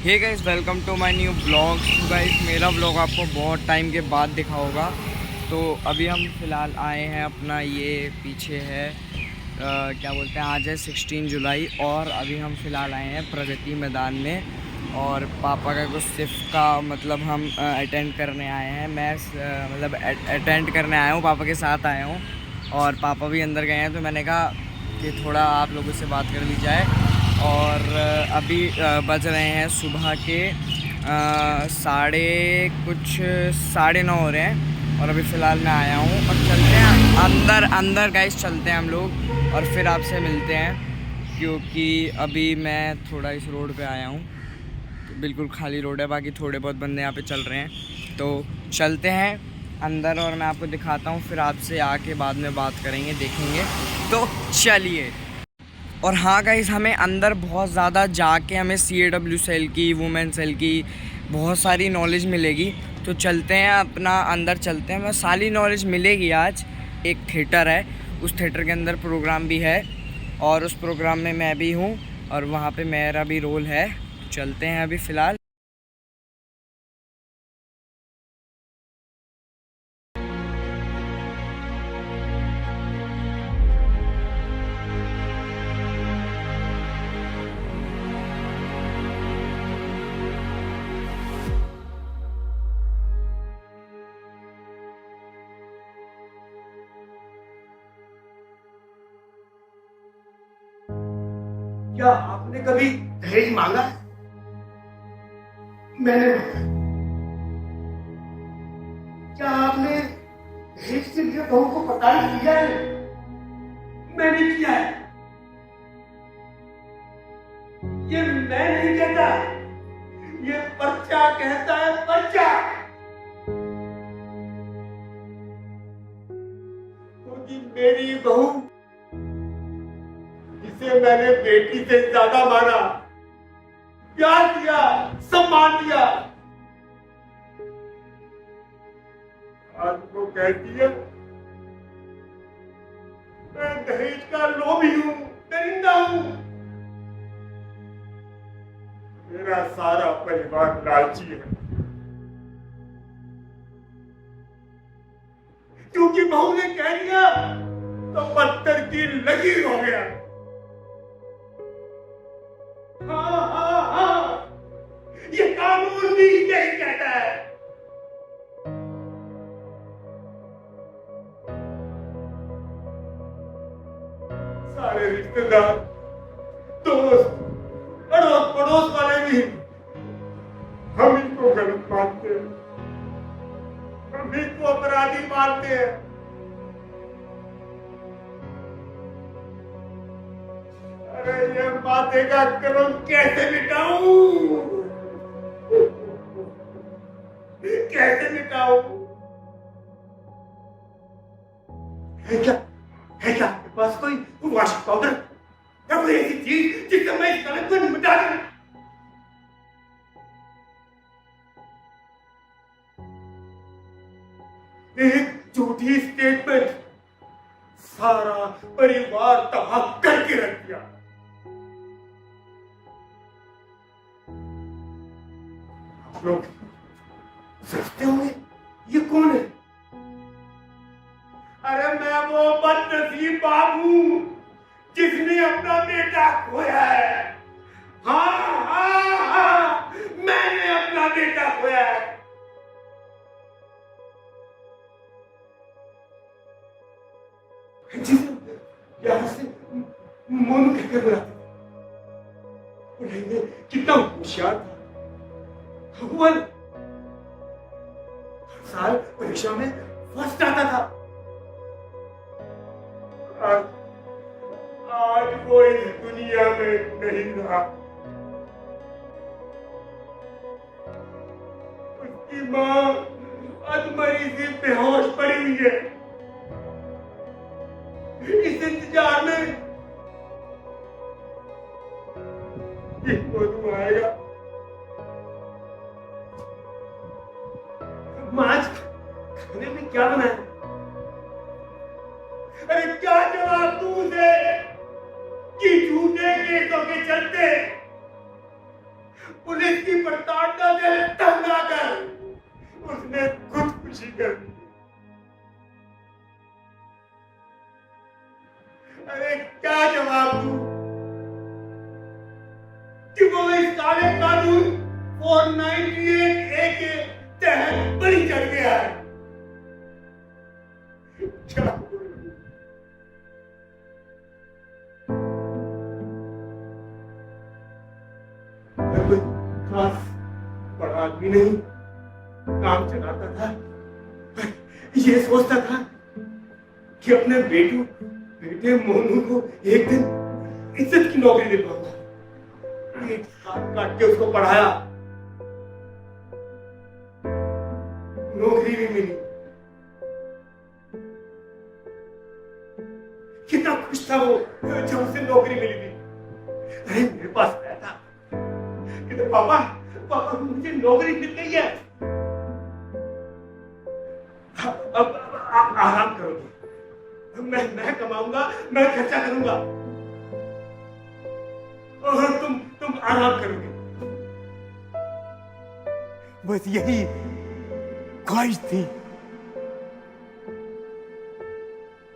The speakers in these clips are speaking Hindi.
Hey guys, welcome to my new blog. Guys, मेरा ब्लॉग आपको बहुत टाइम के बाद दिखा होगा। तो अभी हम फ़िलहाल आए हैं, अपना ये पीछे है क्या बोलते हैं, आज है 16 जुलाई और अभी हम फ़िलहाल आए हैं प्रगति मैदान में। और पापा का कुछ सिर्फ का मतलब हम अटेंड करने आए हैं। मैं मतलब अटेंड करने आया हूँ, पापा के साथ आया हूँ और पापा भी अंदर गए हैं। तो मैंने कहा कि थोड़ा आप लोगों से बात कर ली जाए। और अभी बज रहे हैं सुबह के साढ़े 9 हो रहे हैं और अभी फ़िलहाल मैं आया हूँ और चलते हैं अंदर गाइस, चलते हैं हम लोग और फिर आपसे मिलते हैं। क्योंकि अभी मैं थोड़ा इस रोड पे आया हूँ, तो बिल्कुल खाली रोड है, बाकी थोड़े बहुत बंदे यहाँ पे चल रहे हैं। तो चलते हैं अंदर और मैं आपको दिखाता हूँ, फिर आपसे आके बाद में बात करेंगे, देखेंगे। तो चलिए। और हाँ गाइस, हमें अंदर बहुत ज़्यादा जाके हमें CAW सेल की, वुमेन सेल की बहुत सारी नॉलेज मिलेगी। तो चलते हैं, अपना अंदर चलते हैं, हमें सारी नॉलेज मिलेगी। आज एक थिएटर है, उस थिएटर के अंदर प्रोग्राम भी है और उस प्रोग्राम में मैं भी हूँ और वहाँ पे मेरा भी रोल है। तो चलते हैं अभी फ़िलहाल। क्या आपने कभी दहेज मांगा है? मैंने मांगा। क्या आपने दहेज से लिए बहू को प्रताड़ित किया है? मैंने किया है। ये मैं नहीं कहता, ये पर्चा कहता है, पर्चा। क्योंकि मेरी बहू, जिसे मैंने बेटी से ज्यादा माना, प्यार दिया, सम्मान दिया, आज वो कहती है मैं दहेज का लोभी हूं, दरिंदा हूं। मेरा सारा परिवार लालची है। क्योंकि बहू ने कह दिया तो पत्थर की लकीर हो गया। हाँ हाँ हाँ, ये कानून भी यही कहता है। सारे रिश्तेदार, दोस्त, अड़ोस पड़ोस वाले भी हम इनको गलत मानते हैं, हम इनको अपराधी मानते हैं। अरे ये माथे का कलम कैसे मिटाऊं? कैसे मिटाऊं? है क्या आपके पास कोई वॉशिंग पाउडर या कोई ऐसी चीज जिससे मैं इस कलम को मिटा दूं? एक झूठी स्टेटमेंट सारा परिवार तबाह करके रख दिया। आप लोग सोचते होंगे ये कौन है? अरे मैं वो बदनसीब बाप हूं जिसने अपना बेटा खोया है। हाँ हाँ हाँ, मैंने अपना बेटा खोया है। जिसे यहाँ से मोनू कहकर बुलाते थे, कितना होशियार था। हर साल परीक्षा में फर्स्ट आता था। आज वो इस दुनिया में नहीं रहा। उसकी माँ अधमरी से बेहोश पड़ी हुई है। इस इंतजार में कि मोनू आएगा। आज खाने में क्या बनाया? अरे क्या जवाब दूं उसे कि झूठे केसों के चलते पुलिस की कर दी। अरे क्या जवाब दूं कि वो इस काले कानून 498A के तहत बरी चढ़ गया है। क्या बोलूं? मैं कोई खास बड़ा आदमी नहीं, काम चलाता था, ये सोचता था कि अपने बेटे मोनू को एक दिन इज्जत की नौकरी दे पाऊंगा। एक साथ काट के उसको पढ़ाया, नौकरी भी मिली। कितना खुश था वो जब उसे नौकरी मिली थी। अरे मेरे पास आया था कि पापा मुझे नौकरी मिल गई है, अब आप आराम करोगे, मैं कमाऊंगा, मैं खर्चा करूंगा और तुम आराम करोगे। बस यही ख्वाहिश थी,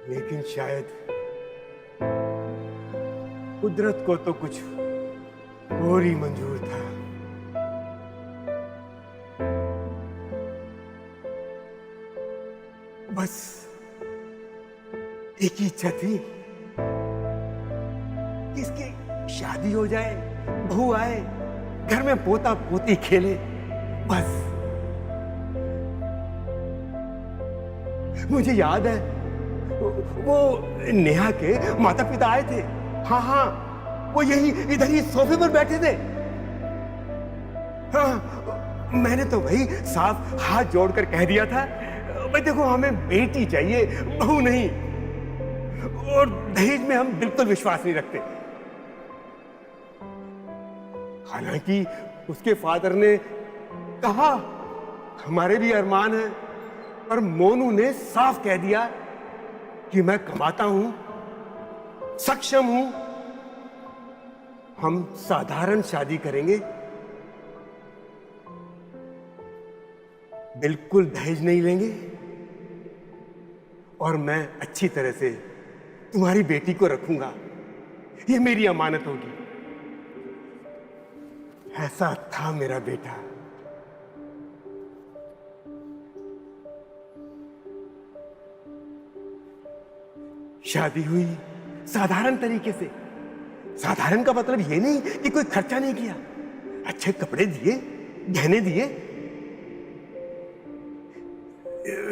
लेकिन शायद कुदरत को तो कुछ और ही मंजूर था। बस एक ही इच्छा थी कि इसकी शादी हो जाए, बहू आए, घर में पोता पोती खेले, बस। मुझे याद है वो नेहा के माता पिता आए थे। हाँ, वो यही इधर ही सोफे पर बैठे थे। हाँ, मैंने तो वही साफ हाथ जोड़कर कह दिया था, भाई देखो हमें बेटी चाहिए, बहू नहीं, और दहेज में हम बिल्कुल विश्वास नहीं रखते। हालांकि उसके फादर ने कहा हमारे भी अरमान है, पर मोनू ने साफ कह दिया कि मैं कमाता हूं, सक्षम हूं, हम साधारण शादी करेंगे, बिल्कुल दहेज नहीं लेंगे, और मैं अच्छी तरह से तुम्हारी बेटी को रखूंगा, ये मेरी अमानत होगी। ऐसा था मेरा बेटा। शादी हुई साधारण तरीके से। साधारण का मतलब ये नहीं कि कोई खर्चा नहीं किया, अच्छे कपड़े दिए, गहने दिए,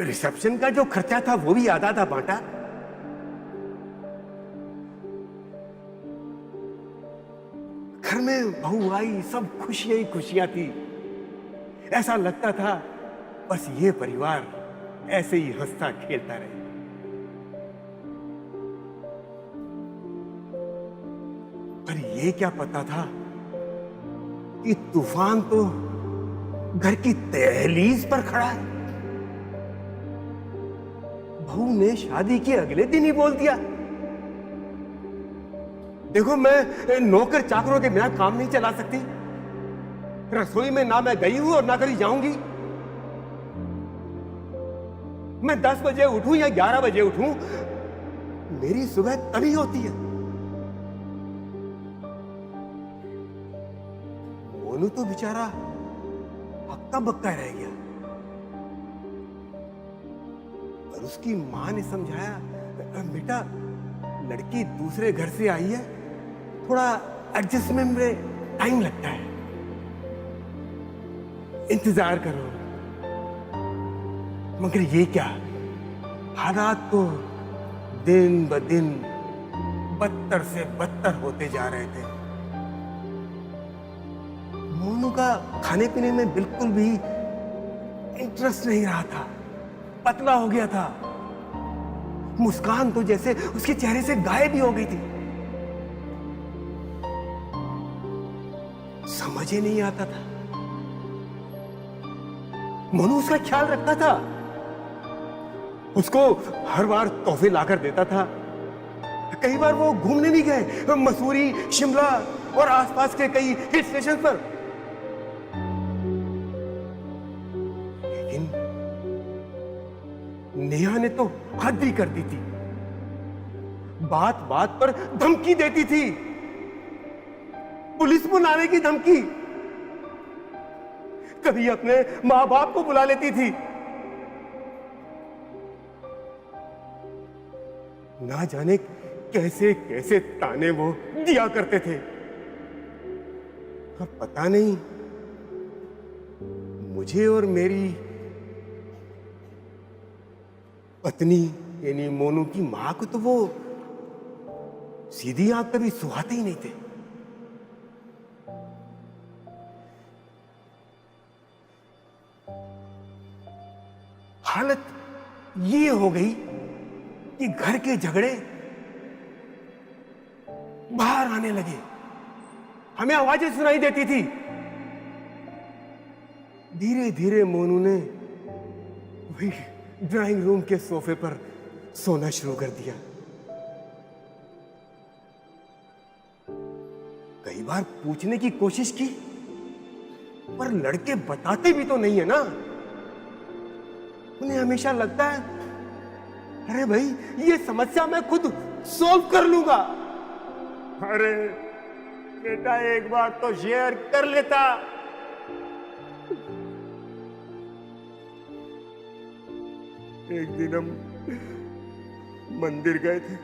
रिसेप्शन का जो खर्चा था वो भी आधा आधा बांटा। घर में बहू आई, सब खुशियां ही खुशियां थी। ऐसा लगता था बस ये परिवार ऐसे ही हंसता खेलता रहे। पर ये क्या पता था कि तूफान तो घर की दहलीज पर खड़ा है। बहू ने शादी के अगले दिन ही बोल दिया, देखो मैं नौकर चाकरों के बिना काम नहीं चला सकती, रसोई में ना मैं गई हूं और ना कभी जाऊंगी। मैं 10 बजे उठूं या 11 बजे उठूं, मेरी सुबह तभी होती है। मोनू तो बेचारा हक्का बक्का रह गया, और उसकी मां ने समझाया, बेटा लड़की दूसरे घर से आई है, थोड़ा एडजस्टमेंट में टाइम लगता है, इंतजार करो। मगर ये क्या, हालात तो दिन ब दिन बदतर से बदतर होते जा रहे थे। मोनू का खाने पीने में बिल्कुल भी इंटरेस्ट नहीं रहा था, पतला हो गया था। मुस्कान तो जैसे उसके चेहरे से गायब ही हो गई थी। समझ ही नहीं आता था। मोनू उसका ख्याल रखता था, उसको हर बार तोहफे लाकर देता था। कई बार वो घूमने भी गए, मसूरी, शिमला और आसपास के कई हिल स्टेशन पर। नेहा ने तो हद ही कर दी थी। बात बात पर धमकी देती थी, पुलिस बुलाने की धमकी। कभी अपने मां बाप को बुला लेती थी। ना जाने कैसे कैसे ताने वो दिया करते थे। अब पता नहीं, मुझे और मेरी पत्नी यानी मोनू की मां को तो वो सीधी आंख कभी सुहाते ही नहीं थे। हालत ये हो गई कि घर के झगड़े बाहर आने लगे। हमें आवाजें सुनाई देती थी। धीरे धीरे मोनू ने वही ड्राइंग रूम के सोफे पर सोना शुरू कर दिया। कई बार पूछने की कोशिश की, पर लड़के बताते भी तो नहीं है ना। उन्हें हमेशा लगता है, अरे भाई ये समस्या मैं खुद सॉल्व कर लूंगा। अरे बेटा एक बार तो शेयर कर लेता। एक दिन हम मंदिर गए थे।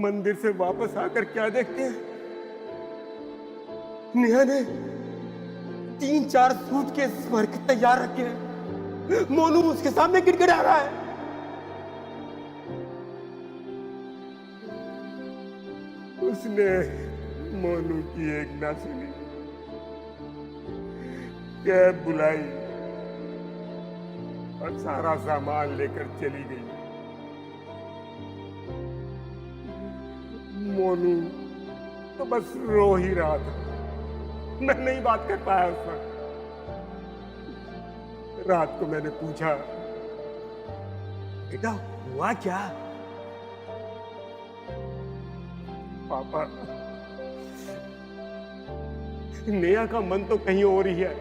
मंदिर से वापस आकर क्या देखते हैं, नेहा ने 3-4 सूटकेस भर के तैयार रखे हैं। मोनू उसके सामने गिड़गिड़ा रहा है। उसने मोनू की एक ना सुनी, कैब बुलाई और सारा सामान लेकर चली गई। मोनू तो बस रो ही रहा था। मैं नहीं बात कर पाया उस वक्त। रात को मैंने पूछा, बेटा हुआ क्या? पापा, नेहा का मन तो कहीं और ही है।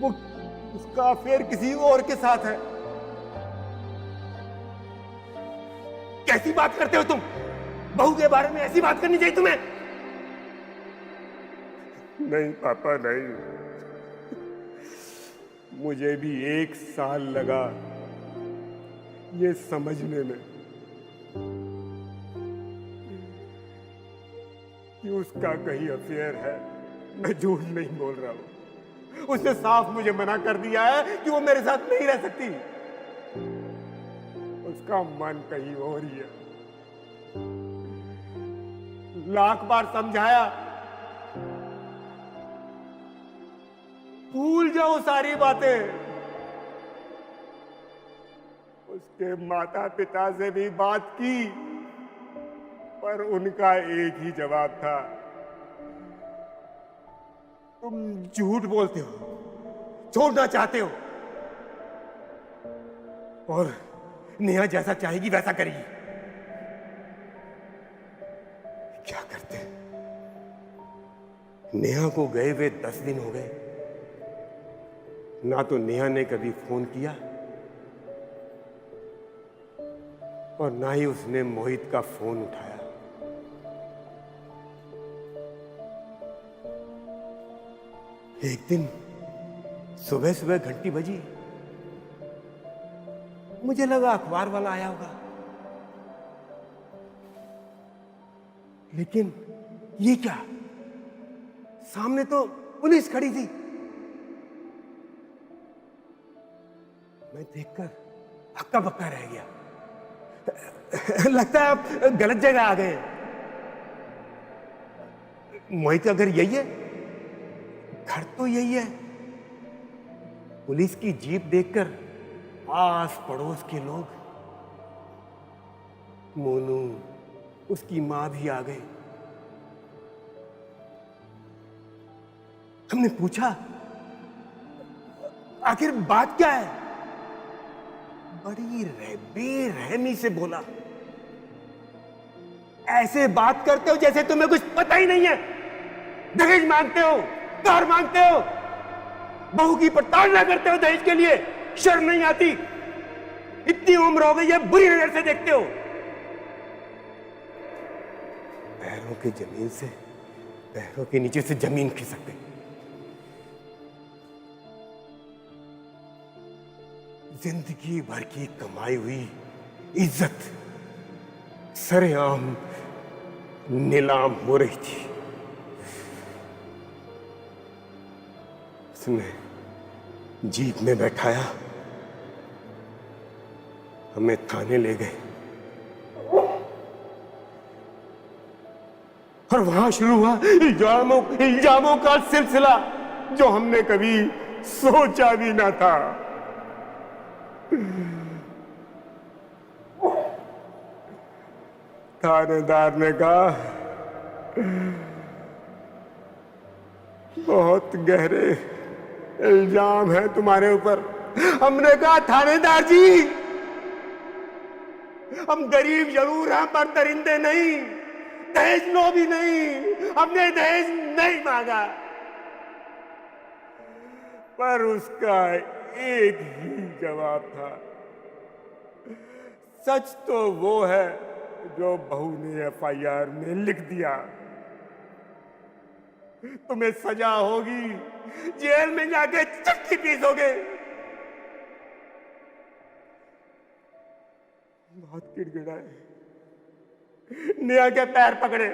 वो उसका अफेयर किसी और के साथ है। कैसी बात करते हो तुम? बहू के बारे में ऐसी बात करनी चाहिए तुम्हें? नहीं पापा नहीं। मुझे भी 1 साल लगा ये समझने में कि उसका कहीं अफेयर है। मैं झूठ नहीं बोल रहा हूं। उसने साफ मुझे मना कर दिया है कि वो मेरे साथ नहीं रह सकती। उसका मन कहीं और ही है। लाख बार समझाया, भूल जाओ सारी बातें। उसके माता पिता से भी बात की, पर उनका एक ही जवाब था, तुम झूठ बोलते हो, छोड़ना चाहते हो, और नेहा जैसा चाहेगी वैसा करेगी। क्या करते? नेहा को गए हुए 10 दिन हो गए। ना तो नेहा ने कभी फोन किया और ना ही उसने मोहित का फोन उठाया। एक दिन सुबह सुबह घंटी बजी। मुझे लगा अखबार वाला आया होगा, लेकिन ये क्या? सामने तो पुलिस खड़ी थी। मैं देखकर हक्का बक्का रह गया। लगता है आप गलत जगह आ गए। मोहित का घर यही है? घर तो यही है। पुलिस की जीप देखकर आस पड़ोस के लोग, मोनू, उसकी मां भी आ गए। हमने पूछा, आखिर बात क्या है? बड़ी बेरहमी से बोला, ऐसे बात करते हो जैसे तुम्हें कुछ पता ही नहीं है। दहेज मांगते हो, कार मांगते हो। बहू की प्रताड़ना करते हो दहेज के लिए, शर्म नहीं आती? इतनी उम्र हो गई है, बुरी नजर से देखते हो। पैरों की जमीन से, पैरों के नीचे से जमीन खिसक गई। जिंदगी भर की कमाई हुई इज्जत सरेआम नीलाम हो रही थी। उसने जीप में बैठाया, हमें थाने ले गए और वहां शुरू हुआ इल्जामों का सिलसिला जो हमने कभी सोचा भी ना था। थानेदार ने कहा, बहुत गहरे इल्जाम है तुम्हारे ऊपर। हमने कहा, थानेदार जी, हम गरीब जरूर हैं पर दरिंदे नहीं, दहेज लो भी नहीं, हमने दहेज नहीं मांगा। पर उसका एक ही जवाब था, सच तो वो है जो बहू ने एफआईआर में लिख दिया। तुम्हें सजा होगी, जेल में जाके चक्की पीसोगे। बहुत गिड़गिड़ाए, नेहा के पैर पकड़े,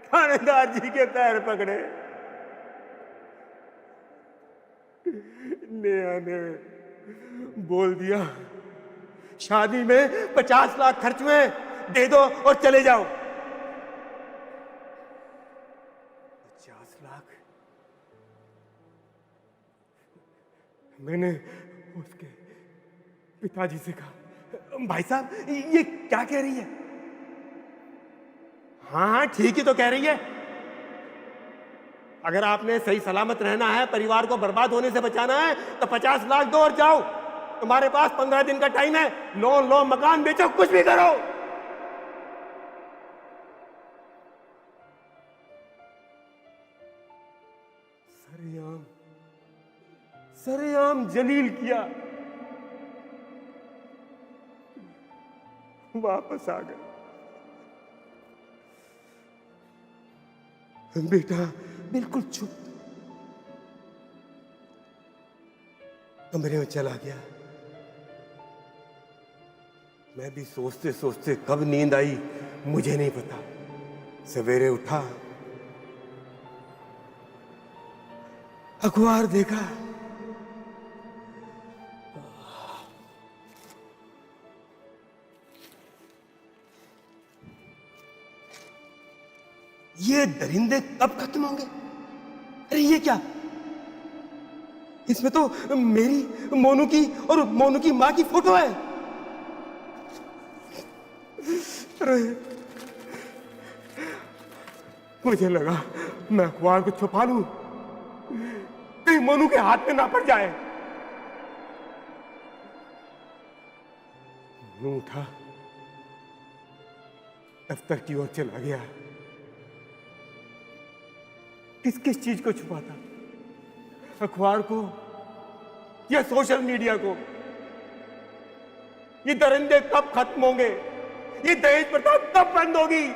थानेदार जी के पैर पकड़े। नेहा ने बोल दिया, शादी में 50 लाख खर्च हुए, दे दो और चले जाओ। 50 लाख? मैंने उसके पिताजी से कहा, भाई साहब ये क्या कह रही है? हाँ ठीक ही तो कह रही है। अगर आपने सही सलामत रहना है, परिवार को बर्बाद होने से बचाना है, तो 50 लाख दो और जाओ। तुम्हारे पास 15 दिन का टाइम है, लोन लो, मकान बेचो, कुछ भी करो। सरेआम जलील किया। वापस आ गए। बेटा बिल्कुल चुप कमरे में चला गया। मैं भी सोचते सोचते कब नींद आई मुझे नहीं पता। सवेरे उठा, अखबार देखा, ये दरिंदे कब खत्म होंगे? अरे ये क्या, इसमें तो मेरी, मोनू की और मोनू की मां की फोटो है। अरे मुझे लगा मैं अखबार को छुपा लूं, कहीं मोनू के हाथ में ना पड़ जाए। मोनू उठा, दफ्तर की ओर चला गया। किस किस चीज को छुपाता, अखबार को या सोशल मीडिया को? ये दरिंदे कब खत्म होंगे? ये दहेज प्रथा कब बंद होगी?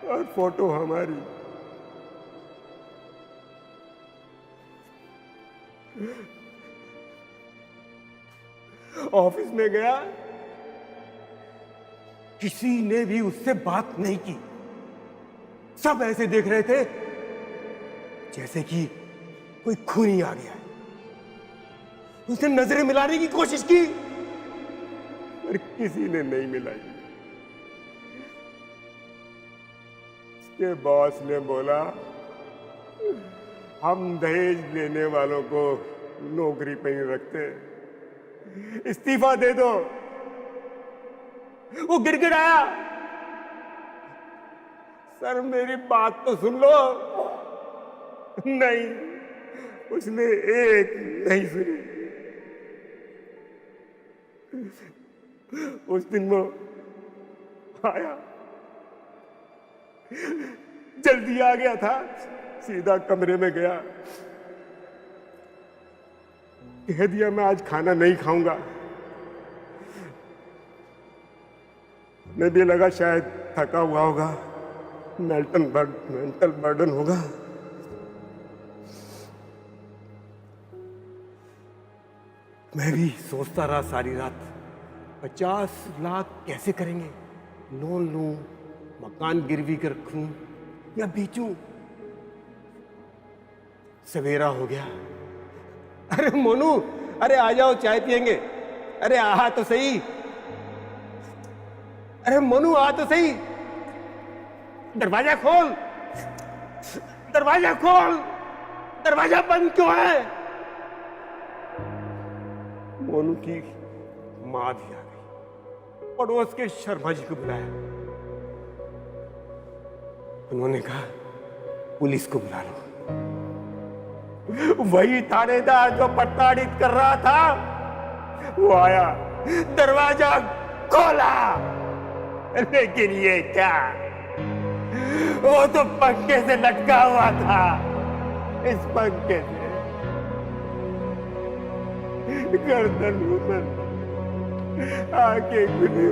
और फोटो हमारी, ऑफिस में गया, किसी ने भी उससे बात नहीं की। सब ऐसे देख रहे थे जैसे कि कोई खूनी आ गया। उसने नजरें मिलाने की कोशिश की पर किसी ने नहीं मिलाई। उसके बॉस ने बोला, हम दहेज लेने वालों को नौकरी पे नहीं रखते, इस्तीफा दे दो। वो गिड़गिड़ाया, सर मेरी बात तो सुन लो। नहीं, उसने एक नहीं सुनी। उस दिन वो आया, जल्दी आ गया था, सीधा कमरे में गया, कह दिया मैं आज खाना नहीं खाऊंगा। मैं भी लगा शायद थका हुआ होगा, मेंटल बर्डन होगा। मैं भी सोचता रहा सारी रात, 50 लाख कैसे करेंगे, लोन लूं, मकान गिरवी कर रखूं या बेचूं। सवेरा हो गया। अरे मोनू, अरे आ जाओ चाय पियेंगे। अरे आ तो सही, अरे मोनू आ तो सही, दरवाजा खोल, दरवाजा खोल, दरवाजा बंद क्यों है? मोनू की मां भी आ गई। पड़ोस के शर्मा जी को बुलाया। उन्होंने कहा पुलिस को बुला लो। वही थानेदार जो प्रताड़ित कर रहा था वो आया, दरवाजा खोला, लेकिन ये क्या, वो तो पंखे से लटका हुआ था। इस पंखे से गर्दन ऊपर, आंखें खुली।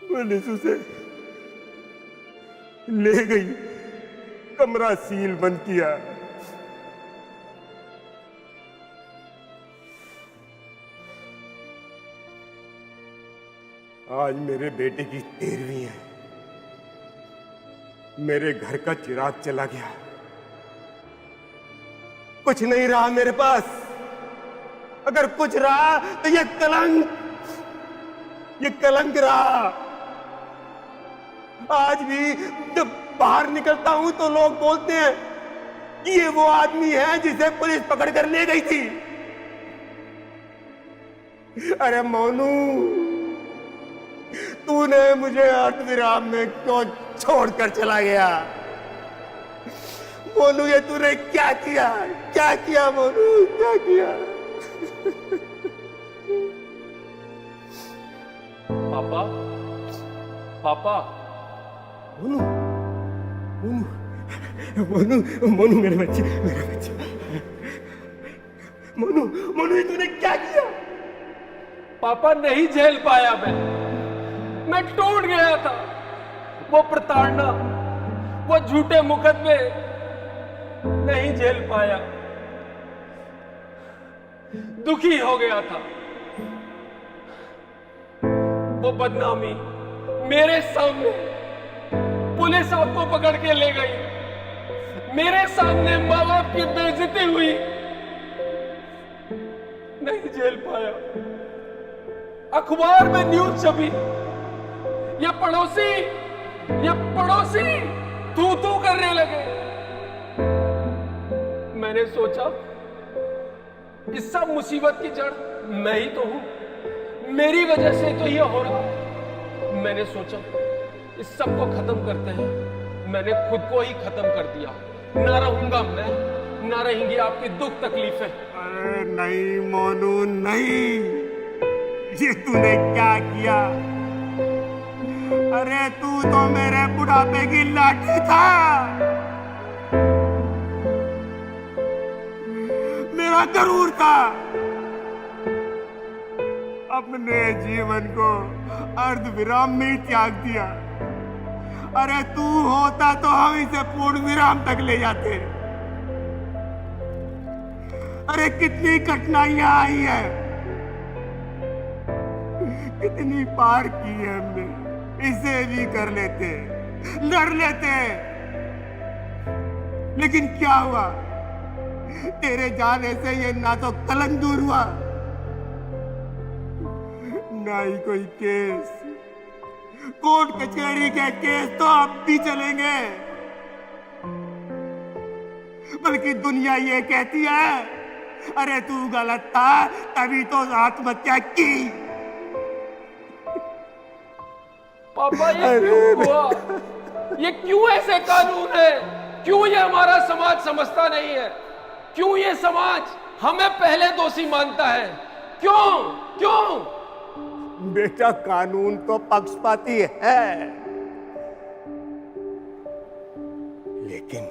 पुलिस उसे ले गई, कमरा सील बंद किया। आज मेरे बेटे की 13वीं है। मेरे घर का चिराग चला गया, कुछ नहीं रहा मेरे पास। अगर कुछ रहा तो ये कलंक रहा। आज भी जब बाहर निकलता हूं तो लोग बोलते हैं कि ये वो आदमी है जिसे पुलिस पकड़ कर ले गई थी। अरे मोनू, तूने मुझे अर्धविराम में क्यों छोड़कर चला गया? मोनू, ये तूने क्या किया? क्या किया मोनू, क्या किया? पापा, पापा, मोनू, मोनू, मोनू, मोनू, मेरे बच्चे, मोनू, मोनू, ये तूने क्या किया? पापा नहीं झेल पाया मैं टूट गया था। वो प्रताड़ना, वो झूठे मुकदमे नहीं झेल पाया, दुखी हो गया था। वो बदनामी मेरे सामने, पुलिस आपको पकड़ के ले गई, मेरे सामने माँ बाप की बेइज्जती हुई, नहीं झेल पाया। अखबार में न्यूज छपी, ये पड़ोसी तू करने लगे। मैंने सोचा इस सब मुसीबत की जड़ मैं ही तो हूं, मेरी वजह से तो ये हो रहा है। मैंने सोचा इस सब को खत्म करते हैं। मैंने खुद को ही खत्म कर दिया। ना रहूंगा मैं, ना रहेंगी आपकी दुख तकलीफें। अरे नहीं मोनू, नहीं, ये तूने क्या किया? अरे तू तो मेरे बुढ़ापे की लाठी था, मेरा गरूर था। अपने जीवन को अर्धविराम में ही त्याग दिया। अरे तू होता तो हम इसे पूर्ण विराम तक ले जाते। अरे कितनी कठिनाइयां आई है, कितनी पार की है हमने, इसे भी कर लेते, लड़ लेते। लेकिन क्या हुआ? तेरे जाने से ये ना तो कलंक दूर हुआ, ना ही कोई केस। कोर्ट कचहरी के केस तो अब भी चलेंगे, बल्कि दुनिया ये कहती है अरे तू गलत था तभी तो आत्महत्या की। पापा ये क्यों हुआ? ये क्यों ऐसे कानून है? क्यों ये हमारा समाज समझता नहीं है? क्यों ये समाज हमें पहले दोषी मानता है? क्यों क्यों? बेटा, कानून तो पक्षपाती है, लेकिन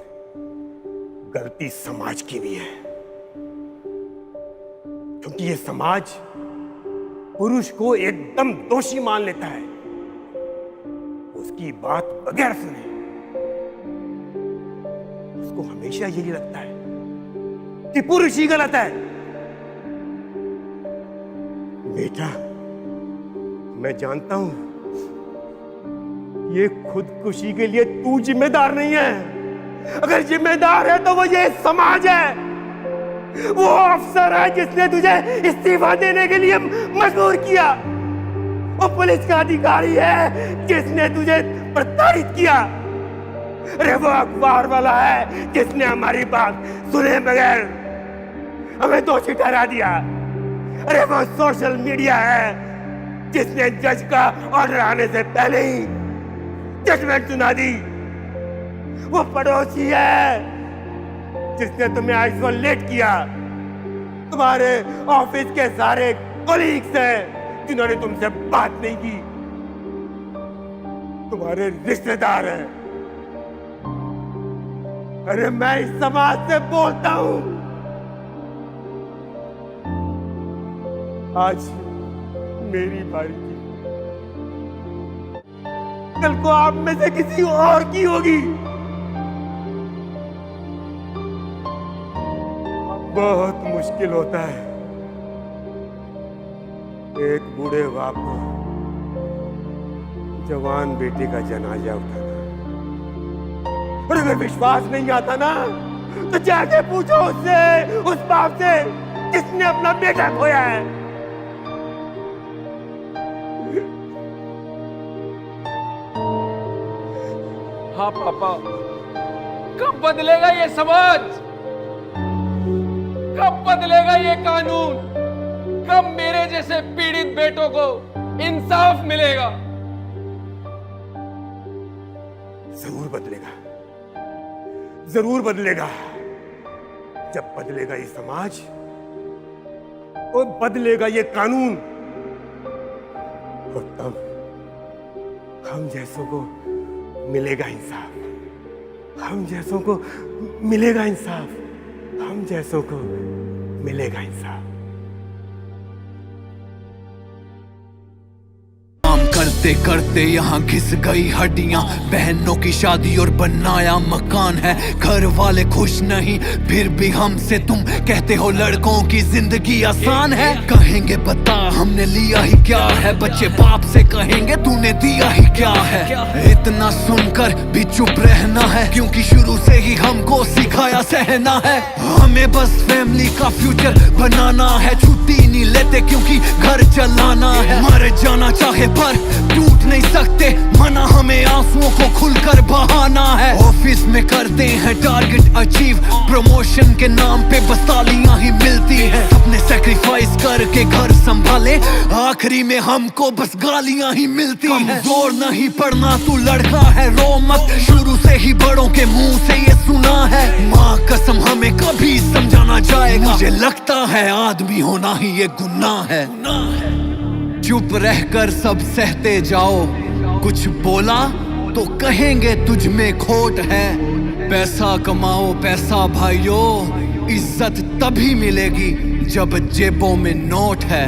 गलती समाज की भी है, क्योंकि ये समाज पुरुष को एकदम दोषी मान लेता है, उसकी बात बगैर सुने। उसको हमेशा यही लगता है कि पुरुष ही गलत है। बेटा, मैं जानता हूं ये खुदकुशी के लिए तू जिम्मेदार नहीं है। अगर जिम्मेदार है तो वो ये समाज है, वो अफसर है जिसने तुझे इस्तीफा देने के लिए मजबूर किया, वो पुलिस का अधिकारी है जिसने तुझे प्रताड़ित किया, अरे वो अखबार वाला है जिसने हमारी बात सुने बगैर हमें दोषी ठहरा दिया, अरे वो सोशल मीडिया है जिसने जज का ऑर्डर आने से पहले ही जजमेंट सुना दी, वो पड़ोसी है जिसने तुम्हें आइसोलेट किया, तुम्हारे ऑफिस के सारे कोलीग्स हैं जिन्होंने तुमसे बात नहीं की, तुम्हारे रिश्तेदार हैं। अरे मैं इस समाज से बोलता हूं, आज मेरी बारी थी, कल को आप में से किसी और की होगी। बहुत मुश्किल होता है एक बूढ़े बाप को जवान बेटे का जनाजा उठाना। और अगर विश्वास नहीं आता ना तो जाके पूछो उससे, उस बाप से जिसने अपना बेटा खोया है। हाँ पापा, कब बदलेगा ये समाज? कब बदलेगा ये कानून? कब मेरे जैसे पीड़ित बेटों को इंसाफ मिलेगा? जरूर बदलेगा, जरूर बदलेगा। जब बदलेगा ये समाज और बदलेगा ये कानून, और तब हम जैसों को मिलेगा इंसाफ, हम जैसों को मिलेगा इंसाफ, हम जैसों को मिलेगा इंसाफ। करते करते यहाँ घिस गई हड्डियाँ, बहनों की शादी और बनाया मकान है, घर वाले खुश नहीं फिर भी हमसे तुम कहते हो लड़कों की जिंदगी आसान है। कहेंगे बता हमने लिया ही क्या है, बच्चे बाप से कहेंगे तूने दिया ही क्या है। इतना सुनकर भी चुप रहना है क्योंकि शुरू से ही हमको सिखाया सहना है। हमें बस फैमिली का फ्यूचर बनाना है, छुट्टी नहीं लेते क्योंकि घर चलाना है। मर जाना चाहे पर टूट नहीं सकते, मना हमें आंसुओं को खुलकर बहाना है। ऑफिस में करते हैं टारगेट अचीव, प्रमोशन के नाम पे बस तालियां ही मिलती हैं। अपने सैक्रिफाइस करके घर संभाले, आखिरी में हमको बस गालियां ही मिलती हैं। कमजोर नहीं पड़ना, तू लड़का है रो मत, शुरू से ही बड़ों के मुंह से ये सुना है। माँ कसम हमें कभी समझाना जाएगा, मुझे लगता है आदमी होना ही ये गुनाह है। चुप रहकर सब सहते जाओ, कुछ बोला तो कहेंगे तुझ में खोट है। पैसा कमाओ पैसा भाइयों, इज्जत तभी मिलेगी जब जेबों में नोट है।